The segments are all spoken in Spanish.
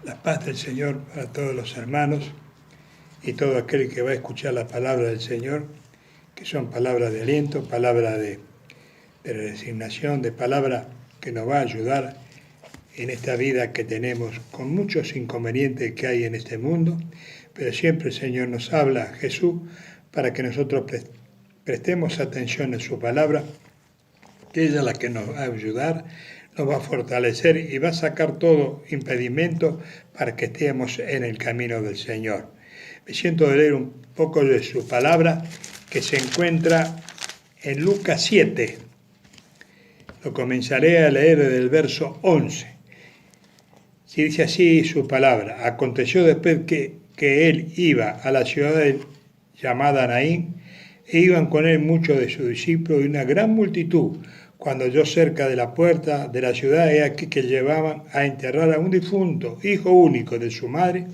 La paz del Señor para todos los hermanos y todo aquel que va a escuchar la palabra del Señor, que son palabras de aliento, palabras de resignación, de palabra que nos va a ayudar en esta vida que tenemos con muchos inconvenientes que hay en este mundo, pero siempre el Señor nos habla, Jesús, para que nosotros prestemos atención a su palabra, que ella es la que nos va a ayudar, nos va a fortalecer y va a sacar todo impedimento para que estemos en el camino del Señor. Me siento de leer un poco de su palabra que se encuentra en Lucas 7. Lo comenzaré a leer desde el verso 11. Si dice así su palabra: aconteció después que él iba a la ciudad llamada Naín, e iban con él muchos de sus discípulos y una gran multitud. Cuando halló cerca de la puerta de la ciudad, he aquí que llevaban a enterrar a un difunto, hijo único de su madre,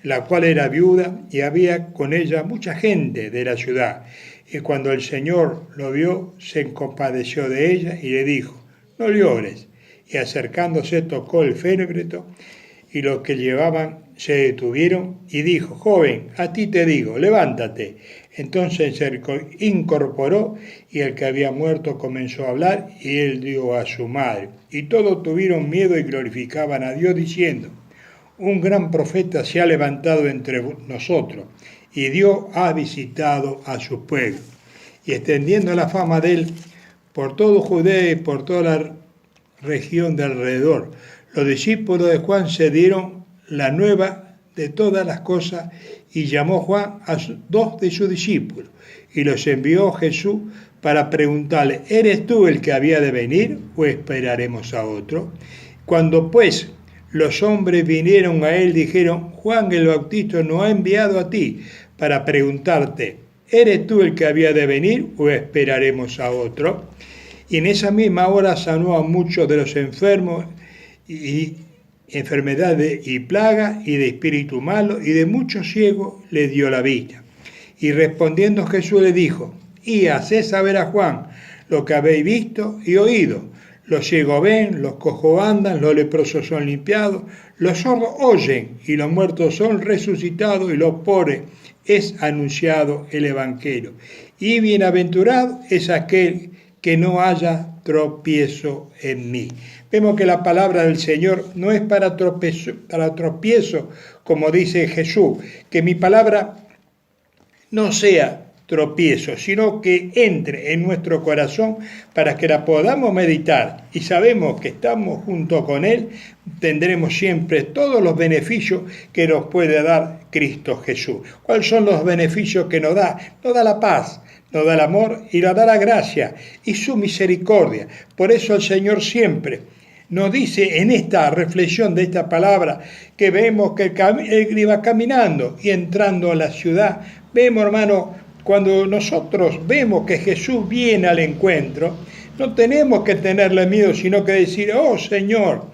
la cual era viuda, y había con ella mucha gente de la ciudad. Y cuando el Señor lo vio, se compadeció de ella y le dijo: no llores. Y acercándose tocó el féretro, y los que llevaban se detuvieron, y dijo: joven, a ti te digo, levántate. Entonces se incorporó, y el que había muerto comenzó a hablar, y él dio a su madre. Y todos tuvieron miedo y glorificaban a Dios, diciendo: un gran profeta se ha levantado entre nosotros, y Dios ha visitado a su pueblo. Y extendiendo la fama de él por todo Judea y por toda la región de alrededor, los discípulos de Juan se dieron la nueva de todas las cosas, y llamó Juan a dos de sus discípulos, y los envió Jesús para preguntarle: ¿eres tú el que había de venir, o esperaremos a otro? Cuando pues los hombres vinieron a él, dijeron: Juan el Bautista nos ha enviado a ti para preguntarte: ¿eres tú el que había de venir, o esperaremos a otro? Y en esa misma hora sanó a muchos de los enfermos y enfermedades y plagas y de espíritu malo, y de muchos ciegos les dio la vista. Y respondiendo Jesús le dijo: y haced saber a Juan lo que habéis visto y oído. Los ciegos ven, los cojos andan, los leprosos son limpiados, los sordos oyen, y los muertos son resucitados, y los pobres es anunciado el Evangelio. Y bienaventurado es aquel que no haya tropiezo en mí. Vemos que la palabra del Señor no es para tropiezo, como dice Jesús, que mi palabra no sea tropiezo, sino que entre en nuestro corazón para que la podamos meditar, y sabemos que estamos junto con Él, tendremos siempre todos los beneficios que nos puede dar Cristo Jesús. ¿Cuáles son los beneficios que nos da? Nos da la paz, nos da el amor y nos da la gracia y su misericordia. Por eso el Señor siempre nos dice en esta reflexión de esta palabra que vemos que Él iba caminando y entrando a la ciudad. Vemos, hermano, cuando nosotros vemos que Jesús viene al encuentro, no tenemos que tenerle miedo, sino que decir: oh Señor,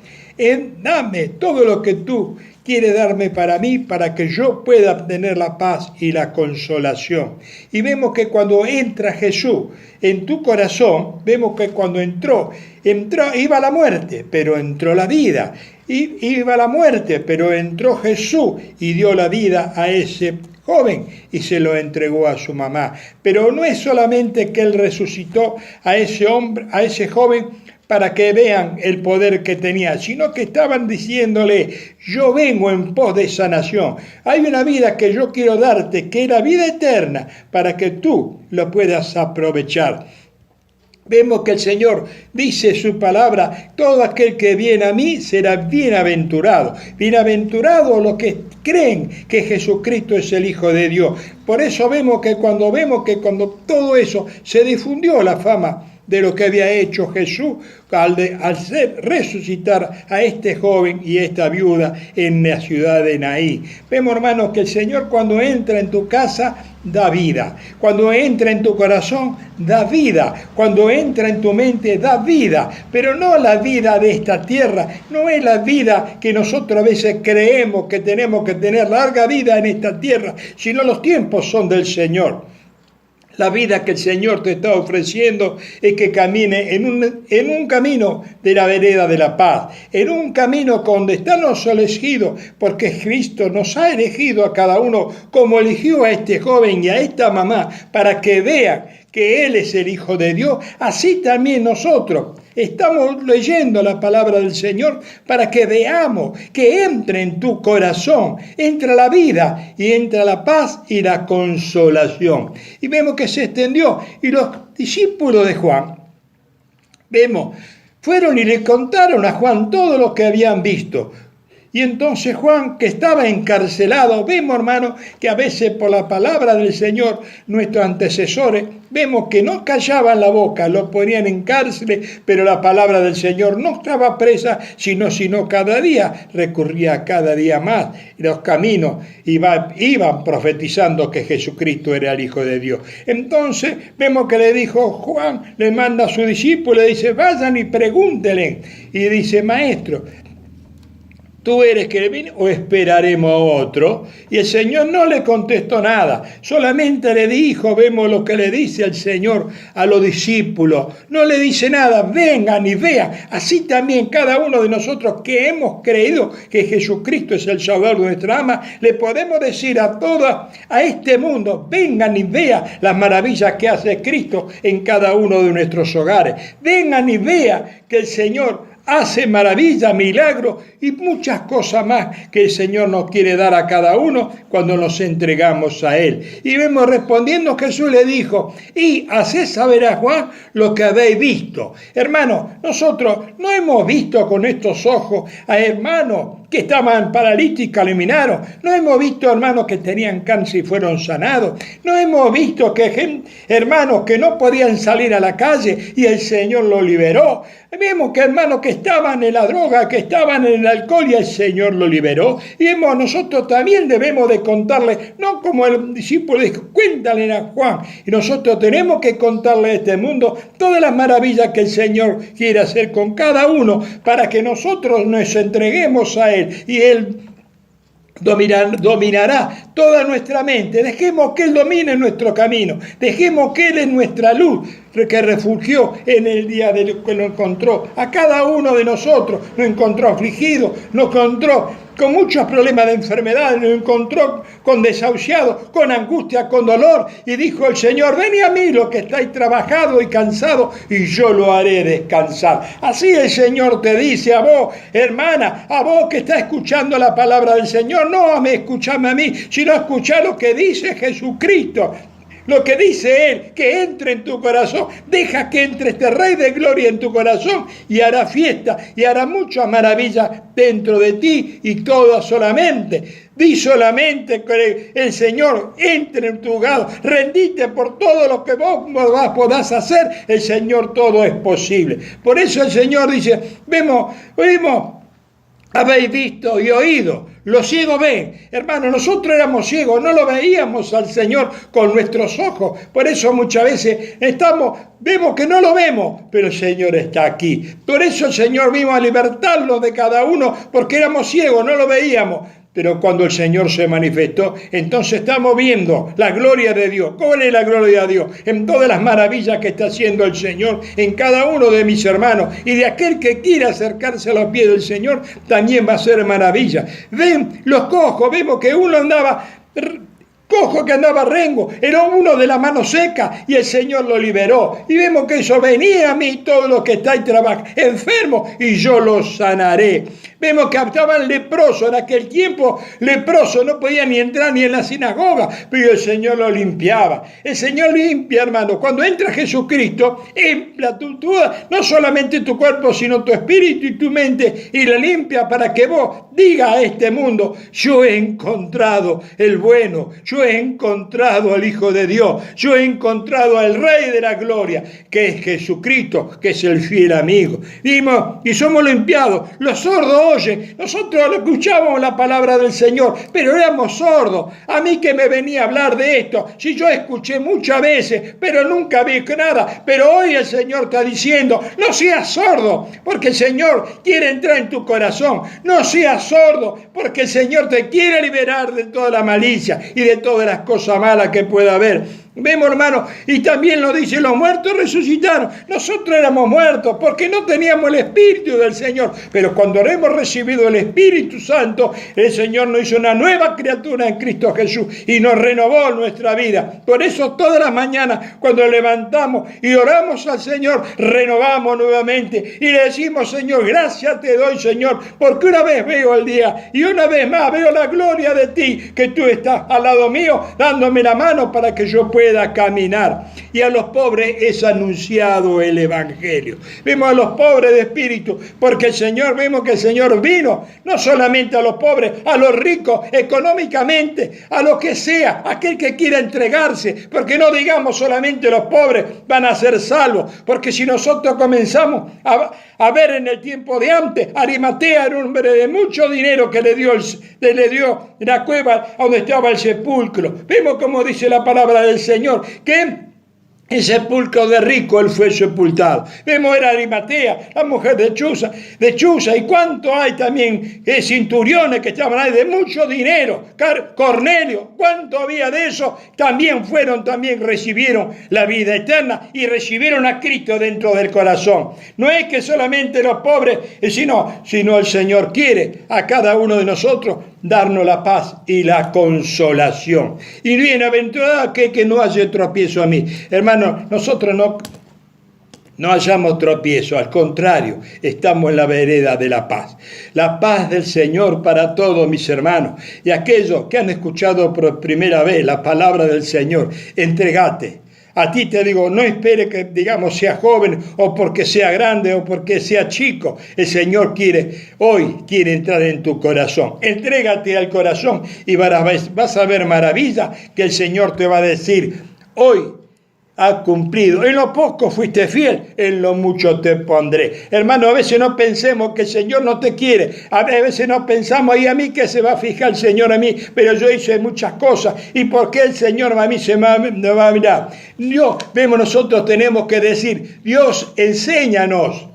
dame todo lo que tú quieres darme para mí, para que yo pueda tener la paz y la consolación. Y vemos que cuando entra Jesús en tu corazón, vemos que cuando entró, iba la muerte, pero entró la vida. Iba la muerte, pero entró Jesús y dio la vida a ese joven y se lo entregó a su mamá. Pero no es solamente que Él resucitó a ese hombre, a ese joven, para que vean el poder que tenía, sino que estaban diciéndole: yo vengo en pos de sanación. Hay una vida que yo quiero darte, que es la vida eterna, para que tú lo puedas aprovechar. Vemos que el Señor dice su palabra: todo aquel que viene a mí será bienaventurado. Bienaventurados los que creen que Jesucristo es el Hijo de Dios. Por eso vemos que cuando todo eso se difundió la fama de lo que había hecho Jesús al resucitar a este joven y esta viuda en la ciudad de Naín. Vemos, hermanos, que el Señor cuando entra en tu casa da vida, cuando entra en tu corazón da vida, cuando entra en tu mente da vida, pero no la vida de esta tierra, no es la vida que nosotros a veces creemos que tenemos que tener larga vida en esta tierra, sino los tiempos son del Señor. La vida que el Señor te está ofreciendo es que camine en un camino de la vereda de la paz, en un camino donde estamos elegidos, porque Cristo nos ha elegido a cada uno como eligió a este joven y a esta mamá, para que vean que Él es el Hijo de Dios. Así también nosotros estamos leyendo la palabra del Señor para que veamos que entre en tu corazón, entra la vida y entra la paz y la consolación. Y vemos que se extendió y los discípulos de Juan, fueron y le contaron a Juan todo lo que habían visto. Y entonces Juan, que estaba encarcelado, vemos, hermano, que a veces por la palabra del Señor, nuestros antecesores, vemos que no callaban la boca, lo ponían en cárcel, pero la palabra del Señor no estaba presa, sino cada día, recurría cada día más. Los caminos iban profetizando que Jesucristo era el Hijo de Dios. Entonces vemos que le dijo Juan, le manda a su discípulo, le dice, vayan y pregúntenle. Y dice, maestro, ¿tú eres que viene o esperaremos a otro? Y el Señor no le contestó nada, solamente le dijo, vemos lo que le dice el Señor a los discípulos, no le dice nada, vengan y vean. Así también cada uno de nosotros que hemos creído que Jesucristo es el Salvador de nuestra alma, le podemos decir a este mundo, vengan y vean las maravillas que hace Cristo en cada uno de nuestros hogares. Vengan y vean que el Señor hace maravillas, milagros y muchas cosas más que el Señor nos quiere dar a cada uno cuando nos entregamos a Él. Y vemos respondiendo, Jesús le dijo, y haced saber a Juan lo que habéis visto. Hermano, nosotros no hemos visto con estos ojos a hermanos que estaban paralíticos, eliminaron. No hemos visto hermanos que tenían cáncer y fueron sanados. No hemos visto hermanos que no podían salir a la calle y el Señor los liberó. Vemos que hermanos que estaban en la droga, que estaban en el alcohol y el Señor los liberó. Y vemos, nosotros también debemos de contarle, no como el discípulo dijo, cuéntale a Juan. Y nosotros tenemos que contarle a este mundo todas las maravillas que el Señor quiere hacer con cada uno para que nosotros nos entreguemos a Él. Y Él dominará toda nuestra mente. Dejemos que Él domine nuestro camino. Dejemos que Él es nuestra luz que refugió en el día que lo encontró. A cada uno de nosotros nos encontró afligido, nos encontró con muchos problemas de enfermedad, nos encontró con desahuciados, con angustia, con dolor. Y dijo el Señor, venid a mí los que estáis trabajados y cansados, y yo lo haré descansar. Así el Señor te dice a vos, hermana, a vos que estás escuchando la palabra del Señor, no me escuchame a mí, sino escuchar lo que dice Jesucristo. Lo que dice Él, que entre en tu corazón, deja que entre este Rey de Gloria en tu corazón y hará fiesta y hará muchas maravillas dentro de ti y todas solamente. Di solamente que el Señor entre en tu hogar, rendite por todo lo que vos podás hacer, el Señor todo es posible. Por eso el Señor dice, oímos, habéis visto y oído. Los ciegos ven. Hermano, nosotros éramos ciegos, no lo veíamos al Señor con nuestros ojos. Por eso muchas veces vemos que no lo vemos, pero el Señor está aquí. Por eso el Señor vino a libertarlo de cada uno, porque éramos ciegos, no lo veíamos. Pero cuando el Señor se manifestó, entonces estamos viendo la gloria de Dios. ¿Cuál es la gloria de Dios? En todas las maravillas que está haciendo el Señor en cada uno de mis hermanos. Y de aquel que quiera acercarse a los pies del Señor, también va a ser maravilla. Ven los cojos, vemos que uno andaba cojo, que andaba rengo, era uno de la mano seca y el Señor lo liberó. Y vemos que eso, venía a mí todos los que estáis enfermos y yo los sanaré. Vemos que estaban leprosos, en aquel tiempo leprosos no podían ni entrar ni en la sinagoga, pero el Señor lo limpiaba. El Señor limpia, hermano. Cuando entra Jesucristo, no solamente tu cuerpo, sino tu espíritu y tu mente, y la limpia para que vos digas a este mundo, yo he encontrado el bueno, yo he encontrado al Hijo de Dios, yo he encontrado al Rey de la Gloria, que es Jesucristo, que es el fiel amigo. Y somos limpiados. Los sordos oyen. Nosotros escuchábamos la palabra del Señor, pero éramos sordos. A mí que me venía a hablar de esto, si yo escuché muchas veces, pero nunca vi nada. Pero hoy el Señor está diciendo, no seas sordo, porque el Señor quiere entrar en tu corazón. No seas sordo, porque el Señor te quiere liberar de toda la malicia y de todas las cosas malas que pueda haber. Vemos, hermano, y también lo dice, los muertos resucitaron. Nosotros éramos muertos porque no teníamos el Espíritu del Señor. Pero cuando hemos recibido el Espíritu Santo, el Señor nos hizo una nueva criatura en Cristo Jesús y nos renovó nuestra vida. Por eso todas las mañanas, cuando levantamos y oramos al Señor, renovamos nuevamente y le decimos, Señor, gracias te doy, Señor, porque una vez veo el día y una vez más veo la gloria de ti, que tú estás al lado mío, dándome la mano para que yo pueda caminar. Y a los pobres es anunciado el Evangelio. Vemos a los pobres de espíritu, porque el Señor, vemos que el Señor vino no solamente a los pobres, a los ricos económicamente, a lo que sea, aquel que quiera entregarse, porque no digamos solamente los pobres van a ser salvos, porque si nosotros comenzamos a ver en el tiempo de antes, Arimatea era un hombre de mucho dinero que le dio la cueva donde estaba el sepulcro. Vemos como dice la palabra del Señor, que en sepulcro de rico él fue sepultado. Vemos era Arimatea, la mujer de Chuza, y cuánto hay también centuriones que estaban ahí de mucho dinero. Cornelio, cuánto había de eso, también recibieron la vida eterna y recibieron a Cristo dentro del corazón. No es que solamente los pobres, sino el Señor quiere a cada uno de nosotros darnos la paz y la consolación. Y bienaventurado aquel que no hace tropiezo a mí. Hermano, nosotros no hallamos tropiezo, al contrario, estamos en la vereda de la paz. La paz del Señor para todos mis hermanos. Y aquellos que han escuchado por primera vez la palabra del Señor, entregate. A ti te digo, no espere que, digamos, sea joven o porque sea grande o porque sea chico. El Señor hoy quiere entrar en tu corazón. Entrégate al corazón y vas a ver maravilla que el Señor te va a decir, hoy ha cumplido. En lo poco fuiste fiel, en lo mucho te pondré. Hermano, a veces no pensemos que el Señor no te quiere. A veces no pensamos, y a mí que se va a fijar el Señor a mí, pero yo hice muchas cosas. ¿Y por qué el Señor a mí me va a mirar? Nosotros tenemos que decir, Dios, enséñanos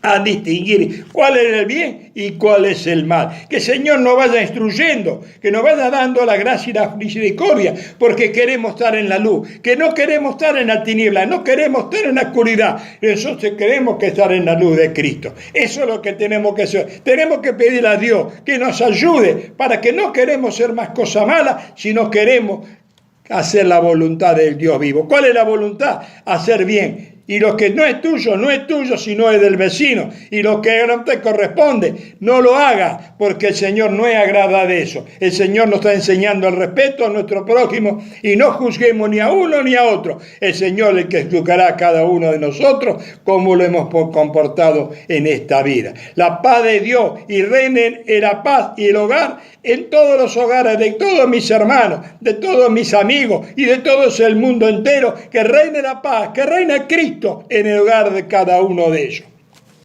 a distinguir cuál es el bien y cuál es el mal. Que el Señor nos vaya instruyendo, que nos vaya dando la gracia y la misericordia, porque queremos estar en la luz, que no queremos estar en la tiniebla, no queremos estar en la oscuridad. Nosotros queremos estar en la luz de Cristo. Eso es lo que tenemos que hacer. Tenemos que pedir a Dios que nos ayude, para que no queremos ser más cosas malas, sino queremos hacer la voluntad del Dios vivo. ¿Cuál es la voluntad? Hacer bien. Y lo que no es tuyo, sino es del vecino. Y lo que no te corresponde, no lo hagas, porque el Señor no es agrada de eso. El Señor nos está enseñando el respeto a nuestro prójimo y no juzguemos ni a uno ni a otro. El Señor es el que juzgará a cada uno de nosotros cómo lo hemos comportado en esta vida. La paz de Dios y reinen en la paz y el hogar, en todos los hogares de todos mis hermanos, de todos mis amigos y de todo el mundo entero, que reine la paz, que reine Cristo en el hogar de cada uno de ellos.